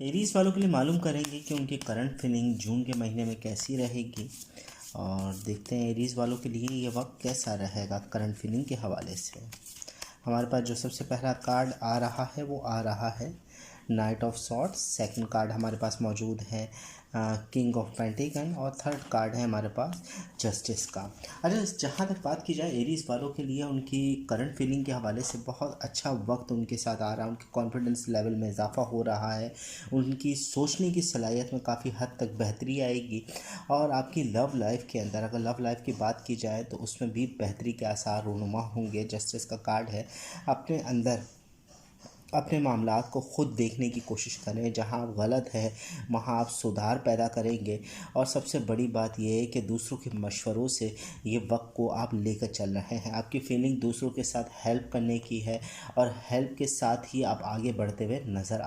Aries वालों के लिए मालूम करेंगे कि उनकी करंट फीलिंग जून के महीने में कैसी रहेगी और देखते हैं एरीज वालों के लिए ये वक्त कैसा रहेगा करंट फीलिंग के हवाले से। हमारे पास जो सबसे पहला कार्ड आ रहा है वो आ रहा है night of swords. Second card हमारे पास मौजूद है किंग ऑफ पेंटिकन और थर्ड कार्ड है हमारे पास जस्टिस का। अच्छा, जहाँ तक बात की जाए एरीज वालों के लिए उनकी करंट फीलिंग के हवाले से बहुत अच्छा वक्त उनके साथ आ रहा है। उनके कॉन्फिडेंस लेवल में इजाफा हो रहा है, उनकी सोचने की सलाहियत में काफ़ी हद तक बेहतरी आएगी और आपकी लव लाइफ के अंदर अगर लव लाइफ की बात की जाए तो उसमें भी बेहतरी के आसार रूनुमा होंगे। जस्टिस का कार्ड है, अपने अंदर अपने मामलात को ख़ुद देखने की कोशिश करें, जहां आप गलत है वहां आप सुधार पैदा करेंगे और सबसे बड़ी बात यह है कि दूसरों के मशवरों से ये वक्त को आप लेकर चल रहे हैं। आपकी फीलिंग दूसरों के साथ हेल्प करने की है और हेल्प के साथ ही आप आगे बढ़ते हुए नज़र आ